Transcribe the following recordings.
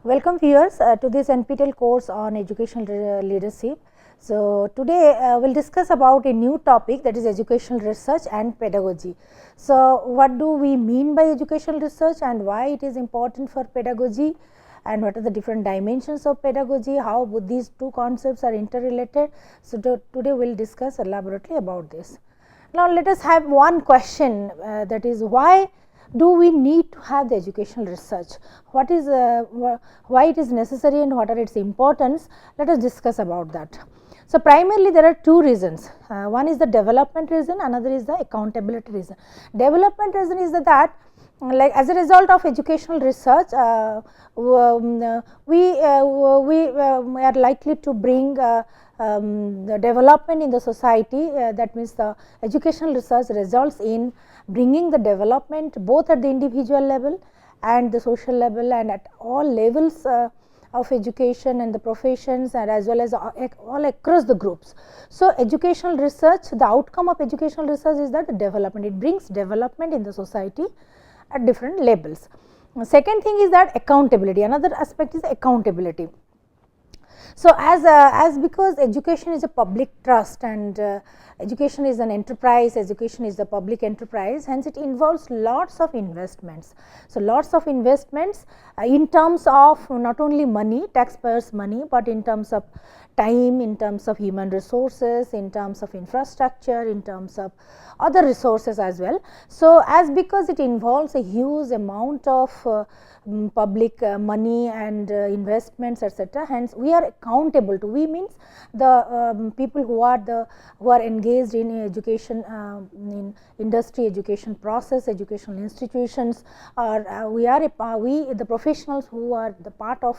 Welcome viewers to this NPTEL course on educational leadership. So, today we will discuss about a new topic, that is educational research and pedagogy. So, what do we mean by educational research and why it is important for pedagogy, and what are the different dimensions of pedagogy, how these two concepts are interrelated. So, today we will discuss elaborately about this. Now, let us have one question, that is, why do we need to have the educational research? What is why it is necessary and what are its importance? Let us discuss about that. So, primarily there are two reasons. One is the development reason, another is the accountability reason. Development reason is that like as a result of educational research, we are likely to bring the development in the society. That means the educational research results in bringing the development both at the individual level and the social level and at all levels of education and the professions, and as well as all across the groups. So, educational research, the outcome of educational research is that the development, it brings development in the society at different levels. Second thing is that accountability, another aspect is accountability. So, as because education is a public trust and education is an enterprise, education is the public enterprise, hence it involves lots of investments. So, lots of investments in terms of not only money, taxpayers money, but in terms of time, in terms of human resources, in terms of infrastructure, in terms of other resources as well. So, as because it involves a huge amount of public money and investments, etc., hence we are accountable to, we means the people who are engaged in education, in industry, education process, educational institutions, or we the professionals who are the part of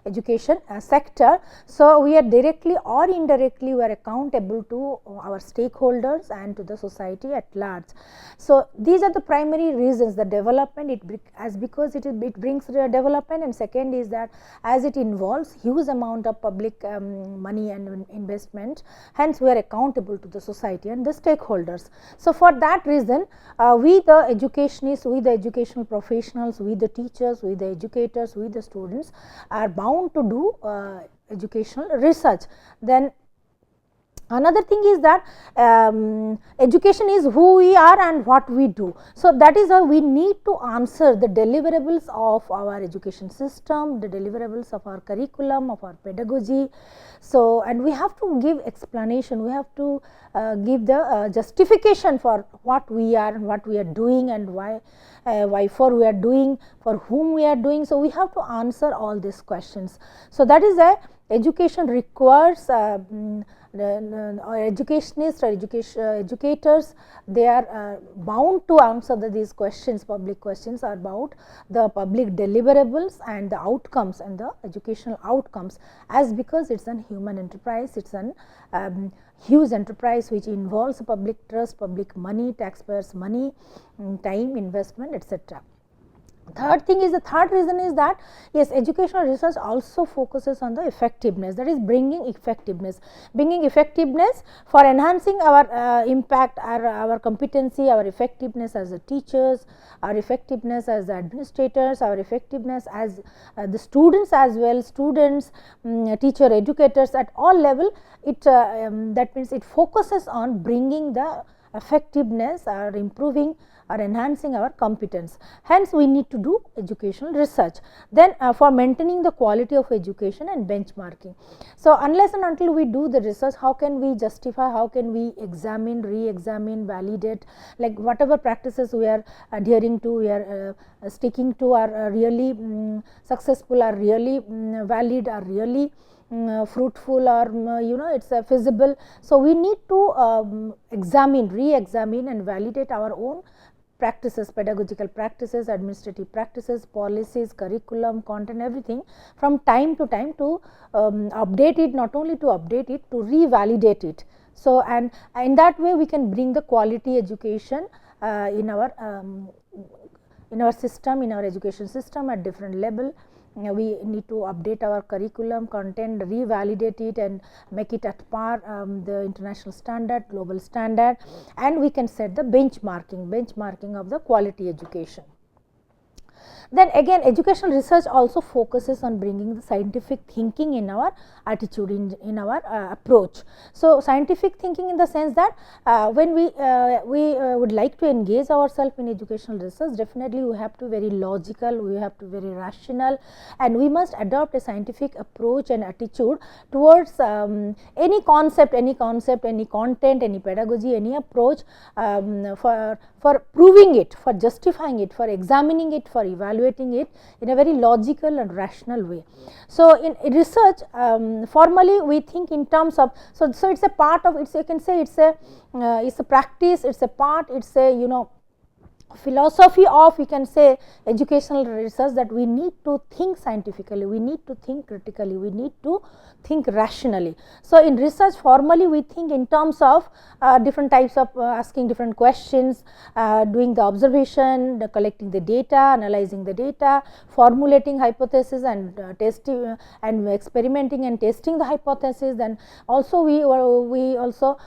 education sector. So, we are directly or indirectly we are accountable to our stakeholders and to the society at large. So, these are the primary reasons, the development, as because it brings development, and second is that as it involves huge amount of public money and investment, hence we are accountable to the society and the stakeholders. So, for that reason we the educationists, we the educational professionals, we the teachers, we the educators, we the students are bound to do educational research. Then another thing is that education is who we are and what we do. So, that is how we need to answer the deliverables of our education system, the deliverables of our curriculum, of our pedagogy. So, and we have to give explanation, we have to give the justification for what we are and what we are doing and why for we are doing, for whom we are doing. So, we have to answer all these questions. So, that is why education requires educationists or educators, they are bound to answer these questions, public questions are about the public deliverables and the outcomes and the educational outcomes, as because it is an human enterprise, it is an huge enterprise which involves public trust, public money, taxpayers money, time, investment, etc. Third thing is, the third reason is that yes, educational research also focuses on the effectiveness, that is bringing effectiveness for enhancing our impact, our competency, our effectiveness as the teachers, our effectiveness as the administrators, our effectiveness as the students as well, students, teacher, educators at all level. It that means it focuses on bringing the effectiveness or improving or enhancing our competence. Hence, we need to do educational research. Then for maintaining the quality of education and benchmarking. So, unless and until we do the research, how can we justify, how can we examine, re-examine, validate, like whatever practices we are adhering to, we are sticking to are really successful, are really valid, are really fruitful, or it is feasible. So, we need to examine, re-examine and validate our own practices, pedagogical practices, administrative practices, policies, curriculum, content, everything from time to time to update it, not only to update it, to revalidate it. So, and in that way we can bring the quality education in our system, in our education system at different level. We need to update our curriculum, content, revalidate it and make it at par the international standard, global standard, and we can set the benchmarking of the quality education. Then again educational research also focuses on bringing the scientific thinking in our attitude, in our approach. So scientific thinking in the sense that when we would like to engage ourselves in educational research, definitely we have to very logical, we have to very rational, and we must adopt a scientific approach and attitude towards any concept, any content, any pedagogy, any approach, for proving it, for justifying it, for examining it, for evaluating it in a very logical and rational way. So in research, formally we think in terms of, so it's a part of, it's, you can say it's a practice, it's a part, it's a philosophy of, you can say, educational research, that we need to think scientifically, we need to think critically, we need to think rationally. So in research, formally we think in terms of different types of asking different questions, doing the observation, collecting the data, analyzing the data, formulating hypothesis, and testing and experimenting and testing the hypothesis. Then also we also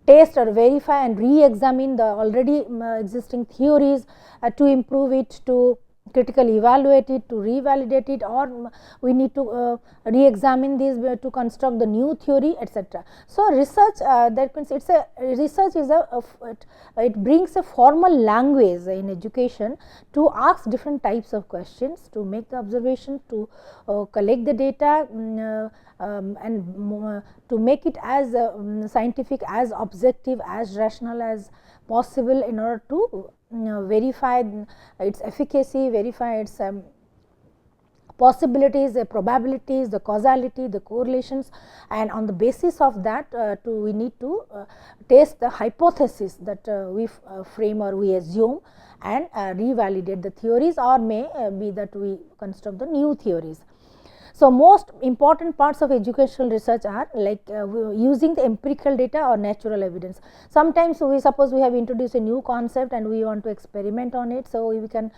test or verify and re-examine the already existing theories to improve it, to critically evaluate it, to revalidate it, or we need to re-examine these to construct the new theory, etc. So research, that means it's a research is it brings a formal language in education to ask different types of questions, to make the observation, to collect the data, and to make it as scientific, as objective, as rational as possible, in order to verify its efficacy, verify its possibilities, the probabilities, the causality, the correlations, and on the basis of that we need to test the hypothesis that we frame or we assume, and revalidate the theories, or may be that we construct the new theories. So most important parts of educational research are like using the empirical data or natural evidence. Sometimes we suppose we have introduced a new concept and we want to experiment on it, so we can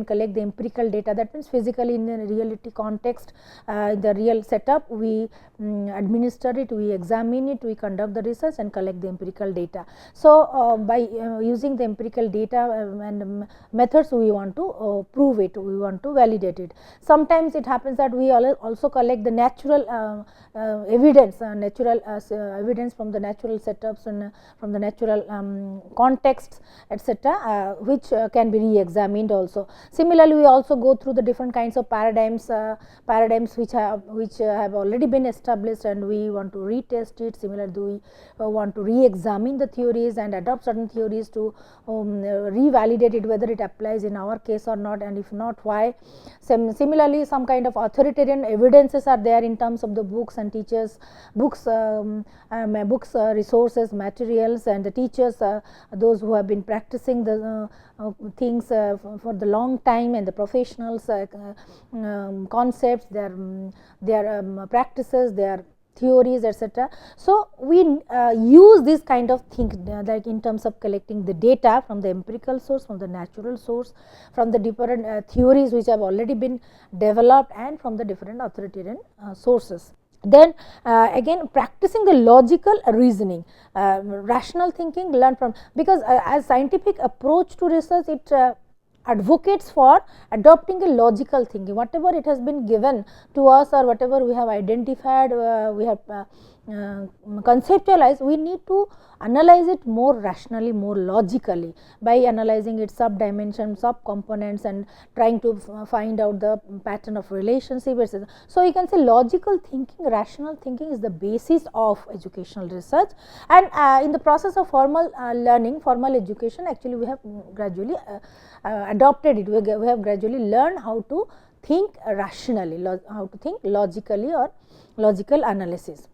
collect the empirical data. That means physically in the reality context, the real setup, we administer it, we examine it, we conduct the research and collect the empirical data. So by using the empirical data and methods, we want to prove it, we want to validate it. Sometimes it happens that we also collect the natural evidence, evidence from the natural setups and from the natural contexts, etc., which can be re-examined also. Similarly, we also go through the different kinds of paradigms which have already been established, and we want to retest it. Similarly, we want to re-examine the theories and adopt certain theories to revalidate it, whether it applies in our case or not, and if not, why. Similarly, some kind of authoritarian evidences are there in terms of the books and teachers, resources, materials, and the teachers, those who have been practicing the things for the long time, and the professionals, concepts, their practices, their theories, etc. So we use this kind of thing, like in terms of collecting the data from the empirical source, from the natural source, from the different theories which have already been developed, and from the different authoritarian sources. Then again practicing the logical reasoning, rational thinking learned from, because as scientific approach to research, it advocates for adopting a logical thinking. Whatever it has been given to us, or whatever we have identified, we have conceptualized, we need to analyze it more rationally, more logically, by analyzing its sub dimensions, sub components, and trying to find out the pattern of relationship, etc. So you can say logical thinking, rational thinking is the basis of educational research. And in the process of formal learning, formal education, actually we have gradually adopted it. We have gradually learned how to think rationally, how to think logically, or logical analysis.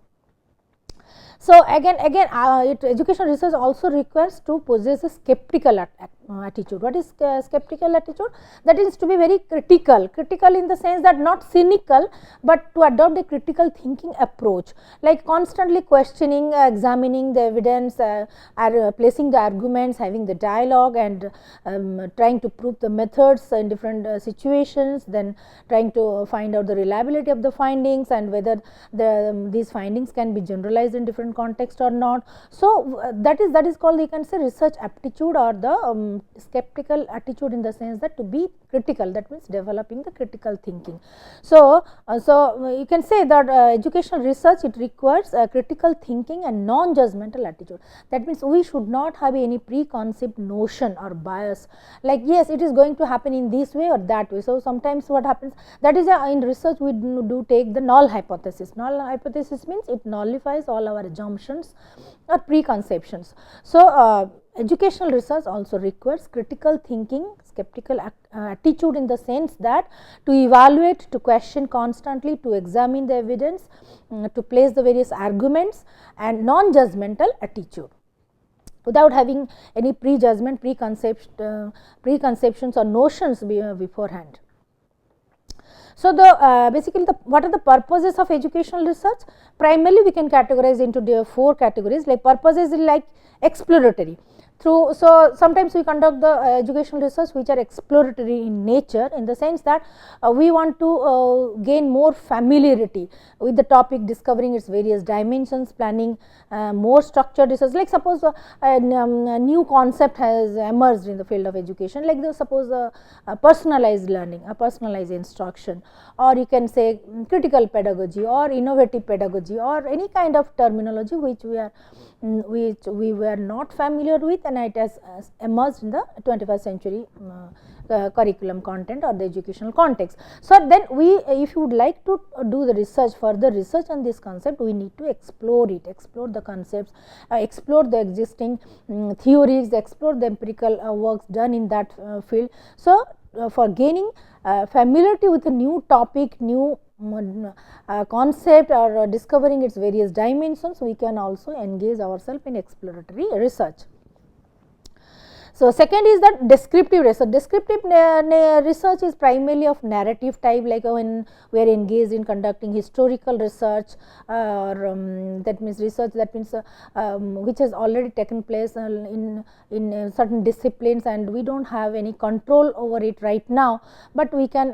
So again educational research also requires to possess a skeptical attitude. What is skeptical attitude? That is to be very critical in the sense that not cynical, but to adopt a critical thinking approach, like constantly questioning, examining the evidence, placing the arguments, having the dialogue, and trying to prove the methods in different situations, then trying to find out the reliability of the findings, and whether these findings can be generalized in different given context or not. So, that is called, you can say, research aptitude, or the skeptical attitude, in the sense that to be critical, that means developing the critical thinking. So, you can say that educational research, it requires critical thinking and non-judgmental attitude. That means we should not have any preconceived notion or bias, like yes, it is going to happen in this way or that way. So, sometimes what happens, that is in research we do take the null hypothesis. Null hypothesis means it nullifies all our assumptions or preconceptions. So, educational research also requires critical thinking, skeptical attitude, in the sense that to evaluate, to question constantly, to examine the evidence, to place the various arguments, and non-judgmental attitude, without having any prejudgment, preconceptions or notions beforehand. So, basically what are the purposes of educational research? Primarily we can categorize into the 4 categories, like purposes like exploratory. So, sometimes we conduct the educational research which are exploratory in nature, in the sense that we want to gain more familiarity with the topic, discovering its various dimensions, planning more structured research. Like suppose a new concept has emerged in the field of education, like suppose personalized learning, a personalized instruction, or you can say critical pedagogy or innovative pedagogy, or any kind of terminology which we were not familiar with, and it has emerged in the 21st century curriculum content or the educational context. So, then if you would like to do the research, further research on this concept, we need to explore it, explore the concepts, explore the existing theories, explore the empirical works done in that field. So, for gaining familiarity with a new topic, new concept, or discovering its various dimensions, we can also engage ourselves in exploratory research. So, second is that descriptive research. Descriptive research is primarily of narrative type, like when we are engaged in conducting historical research, or that means research, that means which has already taken place in certain disciplines, and we do not have any control over it right now, but we can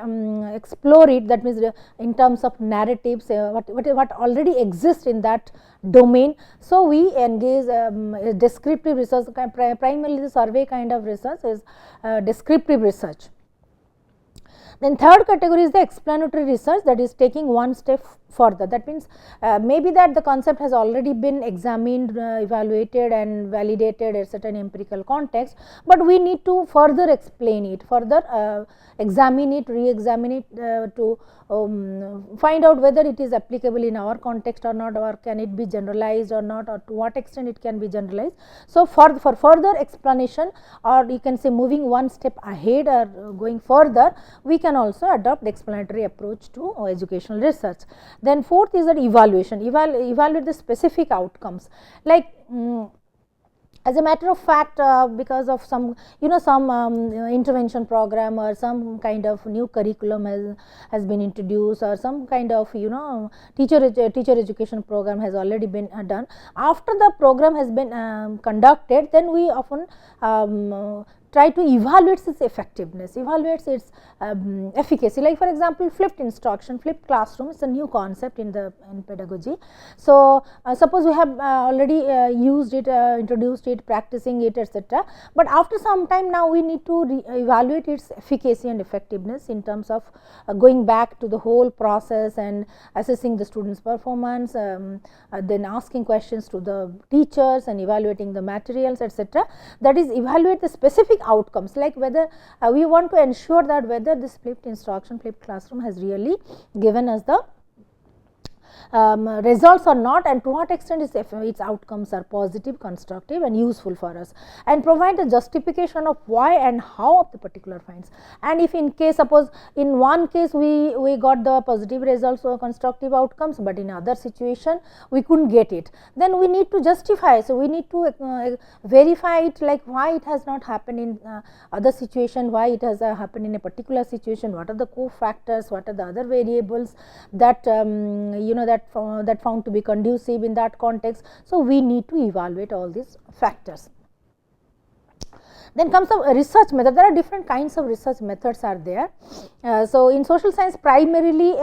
explore it, that means in terms of narratives, what already exists in that domain. So, we engage descriptive research. Primarily the survey kind of research is descriptive research. Then third category is the explanatory research, that is taking one step further. That means maybe that the concept has already been examined, evaluated and validated at certain empirical context, but we need to further explain it, further examine it, re-examine it to find out whether it is applicable in our context or not, or can it be generalized or not, or to what extent it can be generalized. So, for further explanation, or you can say moving one step ahead or going further, we can also adopt the explanatory approach to educational research. Then fourth is that evaluation, evaluate the specific outcomes, like as a matter of fact, because of some some intervention program or some kind of new curriculum has been introduced, or some kind of teacher education program has already been done. After the program has been conducted, then we often try to evaluate its effectiveness, evaluates its efficacy. Like for example, flipped instruction, flipped classroom is a new concept in pedagogy. So, suppose we have already used it, introduced it, practicing it, etc. But after some time now, we need to evaluate its efficacy and effectiveness in terms of going back to the whole process and assessing the students' performance, then asking questions to the teachers and evaluating the materials, etc. That is, evaluate the specific outcomes, like whether we want to ensure that whether this flipped instruction, flipped classroom has really given us the results or not, and to what extent its outcomes are positive, constructive and useful for us, and provide a justification of why and how of the particular finds. And if in case, suppose in one case we got the positive results or constructive outcomes, but in other situation we couldn't get it, then we need to justify. So, we need to verify it, like why it has not happened in other situation, why it has happened in a particular situation, what are the co-factors, what are the other variables that that found to be conducive in that context. So, we need to evaluate all these factors. Then comes the research method. There are different kinds of research methods are there. So, in social science primarily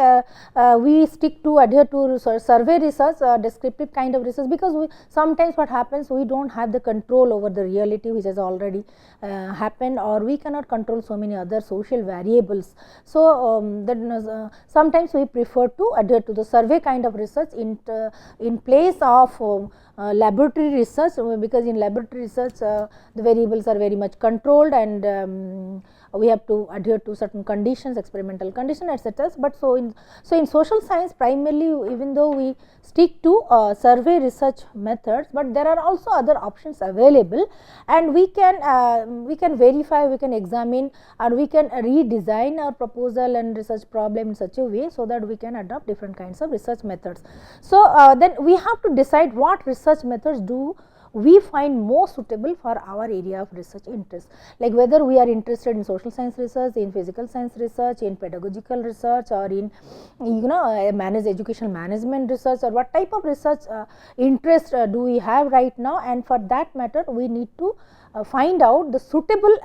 we stick to adhere to survey research, descriptive kind of research, because sometimes what happens, we do not have the control over the reality which has already happened, or we cannot control so many other social variables. So, then sometimes we prefer to adhere to the survey kind of research in place of laboratory research, because in laboratory research the variables are very much controlled, and we have to adhere to certain conditions, experimental conditions, etc. But so in social science primarily, even though we stick to survey research methods, but there are also other options available, and we can verify, we can examine, or we can redesign our proposal and research problem in such a way, so that we can adopt different kinds of research methods. So, then we have to decide what research methods do we find more suitable for our area of research interest, like whether we are interested in social science research, in physical science research, in pedagogical research, or in educational management research, or what type of research interest do we have right now, and for that matter we need to find out the suitable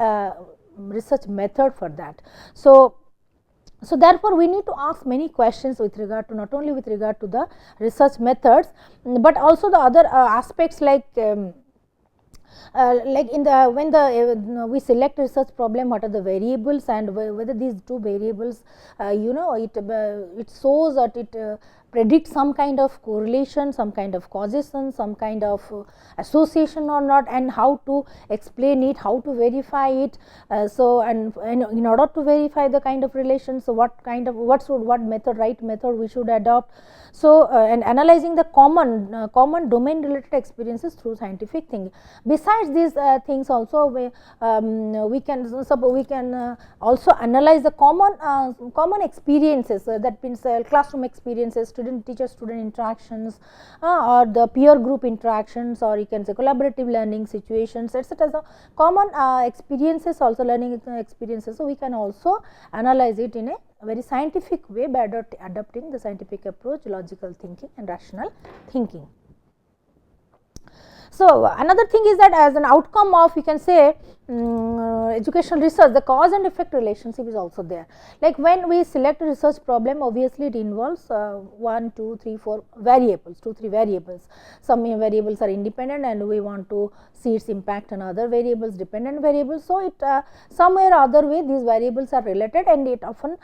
research method for that. So, therefore, we need to ask many questions with regard to, not only with regard to the research methods, but also the other aspects, like in the when we select research problem, what are the variables, and whether these two variables it shows that it predict some kind of correlation, some kind of causation, some kind of association or not, and how to explain it, how to verify it. So, and in order to verify the kind of relations, so what method, right method we should adopt. So, and analyzing the common domain related experiences through scientific thinking. Besides these things also, we can also analyze the common experiences, that means classroom experiences, student interactions, or the peer group interactions, or you can say collaborative learning situations, etc. So, common experiences, also learning experiences. So, we can also analyze it in a very scientific way by adopting the scientific approach, logical thinking and rational thinking. So, another thing is that as an outcome of, you can say, educational research, the cause and effect relationship is also there. Like when we select a research problem, obviously it involves 1, 2, 3, 4 variables, 2, 3 variables. Some variables are independent, and we want to see its impact on other variables, dependent variables. So, it somewhere or other way these variables are related, and it often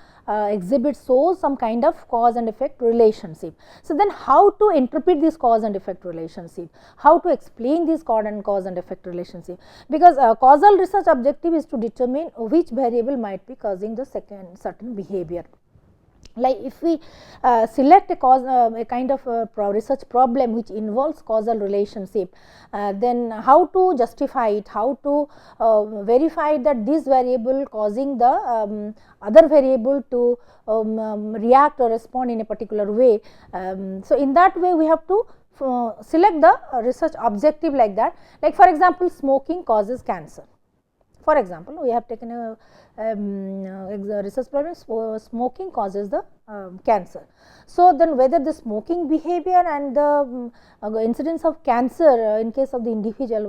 shows some kind of cause and effect relationship. So, then how to interpret this cause and effect relationship, how to explain this cause and effect relationship, because causal research objective is to determine which variable might be causing the certain behavior. Like if we select a kind of research problem which involves causal relationship, then how to justify it, how to verify that this variable causing the other variable to react or respond in a particular way. So, in that way we have to select the research objective like that. Like for example, smoking causes cancer. For example, we have taken a research problem, smoking causes the cancer. So, then whether the smoking behavior and the incidence of cancer in case of the individual,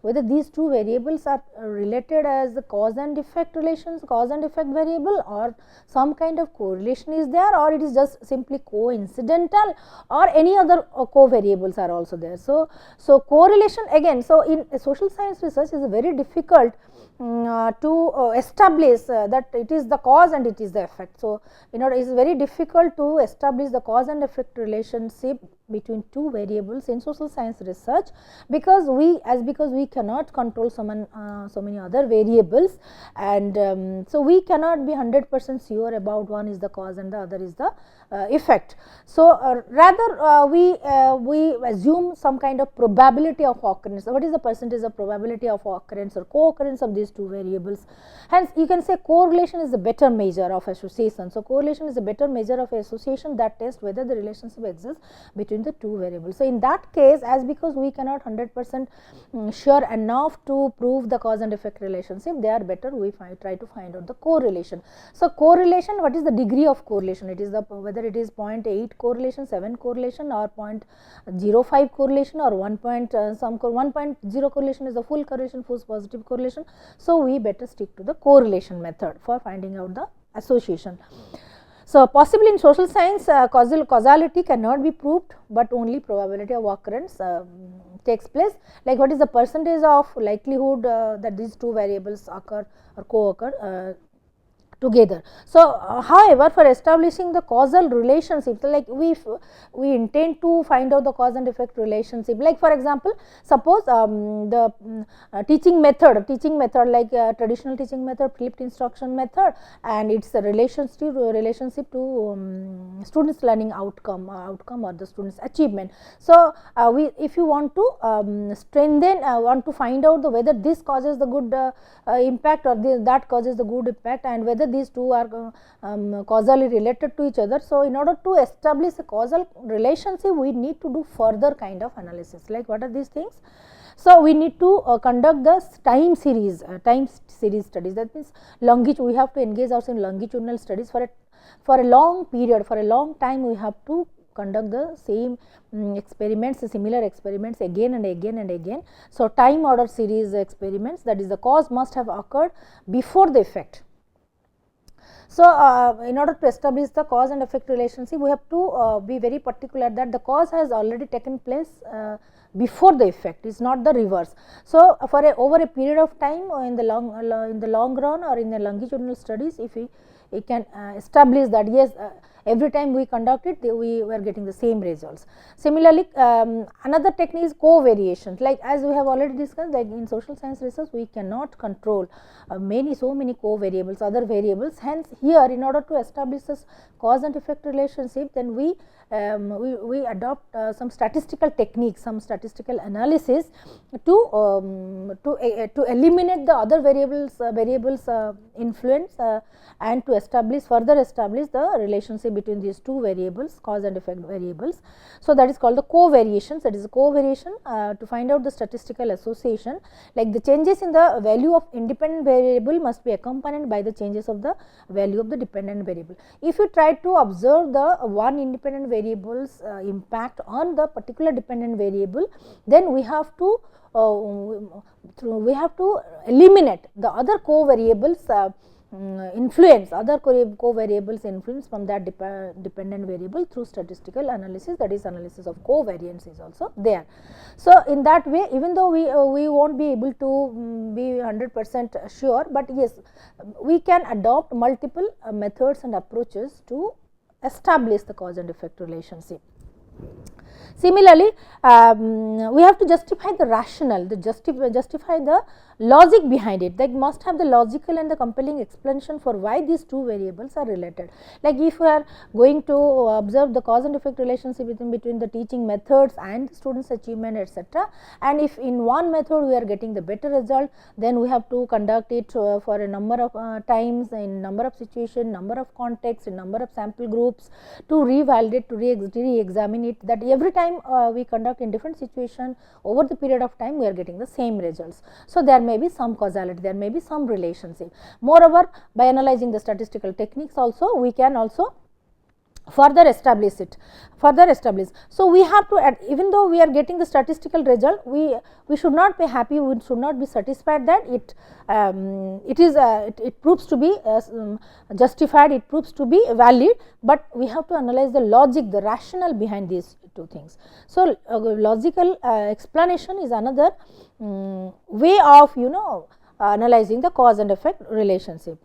whether these two variables are related as the cause and effect relations, cause and effect variable, or some kind of correlation is there, or it is just simply coincidental, or any other co-variables are also there. So, correlation again, so in social science research is very difficult to establish that it is the cause and it is the effect. So, it is very difficult to establish the cause and effect relationship between two variables in social science research, because we cannot control so many other variables, and so we cannot be 100% sure about one is the cause and the other is the effect. So, rather we assume some kind of probability of occurrence. What is the percentage of probability of occurrence or co-occurrence of these two variables? Hence, you can say correlation is a better measure of association. So, correlation is a better measure of association that tests whether the relationship exists between between the two variables. So, in that case, as because we cannot 100% sure enough to prove the cause and effect relationship, they are better we try to find out the correlation. So, correlation, what is the degree of correlation? It is the whether it is 0.8 correlation, 7 correlation, or 0.05 correlation, or 1.0 correlation is the full correlation, false positive correlation. So, we better stick to the correlation method for finding out the association. So, possibly in social science causality cannot be proved, but only probability of occurrence takes place, like what is the percentage of likelihood that these two variables occur or co-occur together. So, however, for establishing the causal relationship, like we intend to find out the cause and effect relationship, like for example, suppose the teaching method like traditional teaching method, flipped instruction method, and its relationship to students learning outcome or the students achievement. So, if you want to strengthen want to find out the whether this causes the good impact or that causes the good impact, and whether these two are causally related to each other. So, in order to establish a causal relationship, we need to do further kind of analysis, like what are these things. So, we need to conduct the time series studies, that means we have to engage ourselves in longitudinal studies for a long period, for a long time we have to conduct the same experiments, similar experiments again and again and again. So, time order series experiments, that is the cause must have occurred before the effect. So, in order to establish the cause and effect relationship, we have to be very particular that the cause has already taken place before the effect, is not the reverse. So, for over a period of time in the long run or in the longitudinal studies, if we can establish that yes, every time we conduct it, we were getting the same results. Similarly, another technique is covariation, like as we have already discussed, like in social science research we cannot control so many covariables, other variables. Hence, here in order to establish this cause and effect relationship, then we adopt some statistical techniques, some statistical analysis to eliminate the other variables influence and to further establish the relationship between these two variables, cause and effect variables. So, that is called the covariations, that is covariation to find out the statistical association, like the changes in the value of independent variable must be accompanied by the changes of the value of the dependent variable. If you try to observe the one independent variable's impact on the particular dependent variable, then we have to eliminate the other covariables influence, other covariables influence from that dependent variable through statistical analysis, that is analysis of covariance is also there. So, in that way, even though we won't be able to be 100% sure, but yes, we can adopt multiple methods and approaches to establish the cause and effect relationship. Similarly, we have to justify the rationale, justify the logic behind it, that must have the logical and the compelling explanation for why these two variables are related. Like if we are going to observe the cause and effect relationship between the teaching methods and the students' achievement, etc., and if in one method we are getting the better result, then we have to conduct it for a number of times, in number of situations, number of contexts, in number of sample groups, to revalidate, to re-examine it, that every time we conduct in different situation over the period of time we are getting the same results. So, there may be some causality, there may be some relationship. Moreover, by analyzing the statistical techniques also, we can also further establish. So, we have to even though we are getting the statistical result, we should not be happy, we should not be satisfied that it proves to be justified, it proves to be valid, but we have to analyze the logic, the rationale behind these two things. So, logical explanation is another way of analyzing the cause and effect relationship.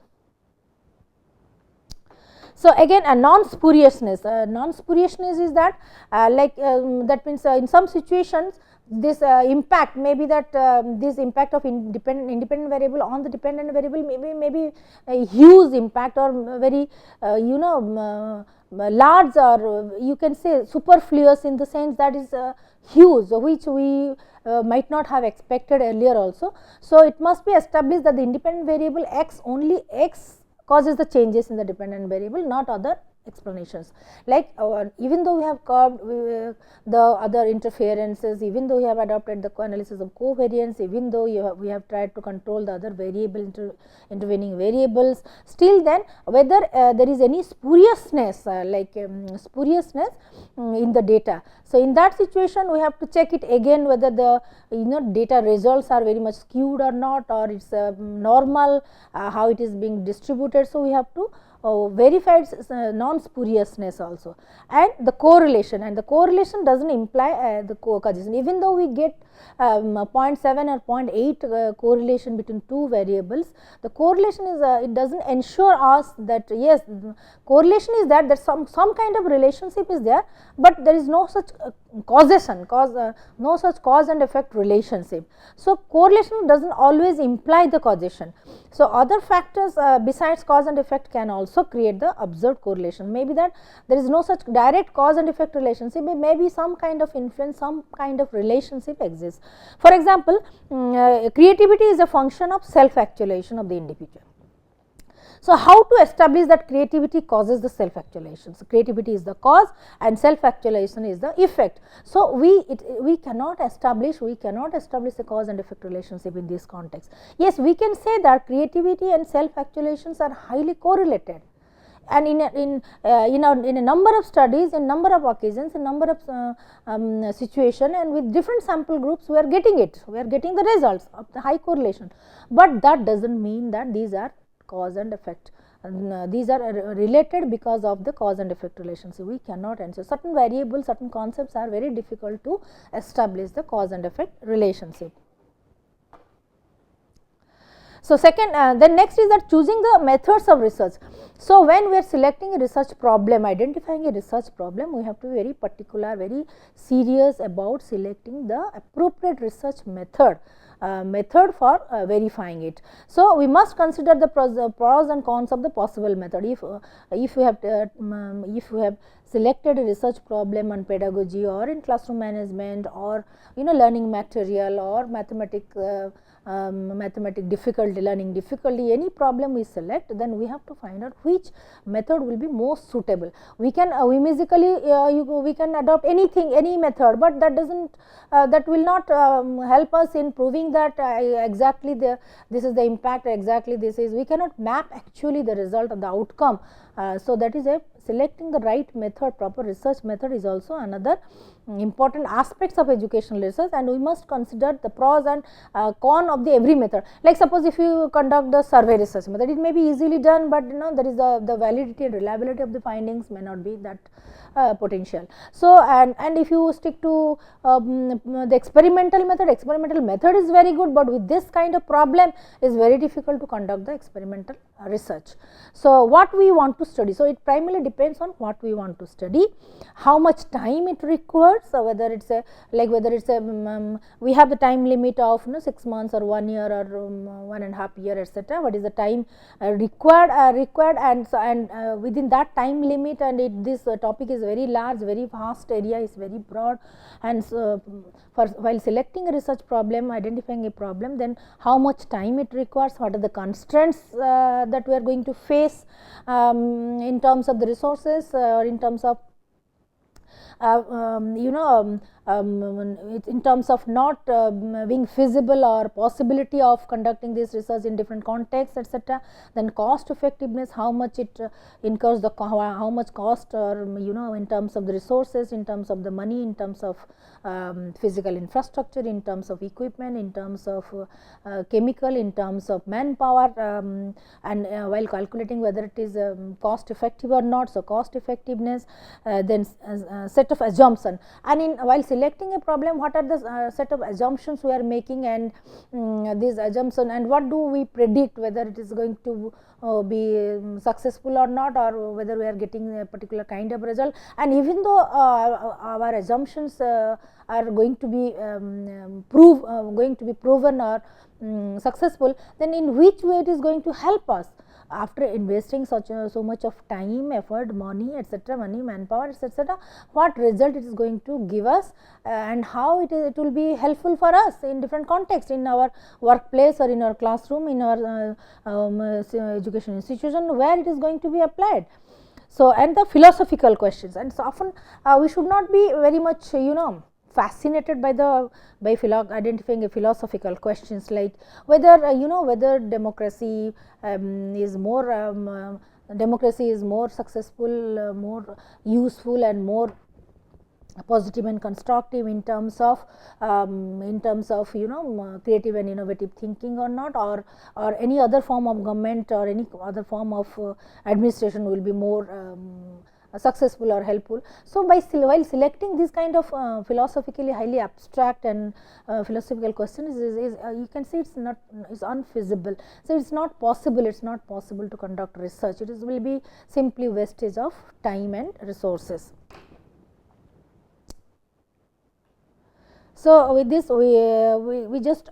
So, again a non-spuriousness, is that that means in some situations this impact may be that this impact of independent variable on the dependent variable may be a huge impact or very large, or you can say superfluous, in the sense that is huge, which we might not have expected earlier also. So, it must be established that the independent variable x, only x causes the changes in the dependent variable, not other explanations. Like even though we have curbed the other interferences, even though we have adopted the analysis of covariance, even though we have tried to control the other variable intervening variables, still then whether there is any spuriousness spuriousness in the data. So, in that situation we have to check it again whether the data results are very much skewed or not, or it is normal, how it is being distributed. So, we have to verify its non-spuriousness also, and the correlation, and the correlation does not imply the causation. Even though we get 0.7 or 0.8 correlation between two variables, the correlation is it does not ensure us that yes, correlation is that some kind of relationship is there, but there is no such causation, no such cause and effect relationship. So, correlation does not always imply the causation. So, other factors besides cause and effect can also create the observed correlation. Maybe that there is no such direct cause and effect relationship, maybe some kind of influence, some kind of relationship exists. For example, creativity is a function of self-actualization of the individual. So, how to establish that creativity causes the self-actualization? So, creativity is the cause and self-actualization is the effect. So, we cannot establish a cause and effect relationship in this context. Yes, we can say that creativity and self-actualizations are highly correlated, and in a number of studies, in number of occasions, in number of situation, and with different sample groups, we are getting it, we are getting the results of the high correlation, but that does not mean that these are cause and effect. These are related because of the cause and effect relationship. We cannot answer certain variables, certain concepts are very difficult to establish the cause and effect relationship. So, second, then next is that choosing the methods of research. So, when we are selecting a research problem, identifying a research problem, we have to be very particular, very serious about selecting the appropriate research method for verifying it. So, we must consider the pros and cons of the possible method. If we have selected a research problem on pedagogy or in classroom management or learning material or mathematic difficulty, learning difficulty, any problem we select, then we have to find out which method will be most suitable. We can whimsically we can adopt anything, any method, but that will not help us in proving that exactly this is the impact, exactly this is, we cannot map actually the result of the outcome. So, that is selecting the right method, proper research method is also another important aspects of educational research, and we must consider the pros and con of the every method. Like suppose if you conduct the survey research method, it may be easily done, but there is the validity and reliability of the findings may not be that potential. So, and if you stick to the experimental method is very good, but with this kind of problem is very difficult to conduct the experimental research. So, what we want to study, so it primarily depends on what we want to study, how much time it requires. So, whether it's we have the time limit of 6 months or 1 year or 1.5 years, etc. What is the time required, and so, and within that time limit, and this topic is very large, very vast area, is very broad, and so while selecting a research problem, identifying a problem, then how much time it requires, what are the constraints that we are going to face in terms of the resources or in terms of in terms of not being feasible or possibility of conducting this research in different contexts, etc. Then cost effectiveness, how much it incurs, how much cost, or in terms of the resources, in terms of the money, in terms of physical infrastructure, in terms of equipment, in terms of chemical, in terms of manpower, and while calculating whether it is cost effective or not. So, cost effectiveness, then set of assumption, and while selecting a problem, what are the set of assumptions we are making, and these assumption, and what do we predict whether it is going to be successful or not, or whether we are getting a particular kind of result. And even though our assumptions are going to be proven or successful, then in which way it is going to help us after investing so much of time, effort, money, etc., manpower, etc., what result it is going to give us, and how it will be helpful for us in different contexts, in our workplace or in our classroom, in our education institution, where it is going to be applied. So, and the philosophical questions, and so often we should not be very much fascinated by the identifying a philosophical questions, like whether whether democracy is more successful, more useful and more positive and constructive in terms of creative and innovative thinking or not, or any other form of government or any other form of administration will be more successful or helpful. So, while selecting this kind of philosophically highly abstract and philosophical questions is you can say is unfeasible. So, it is not possible to conduct research. It will be simply wastage of time and resources. So, with this we just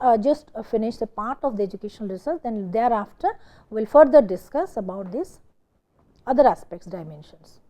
finish the part of the educational research, then thereafter we will further discuss about these other aspects, dimensions.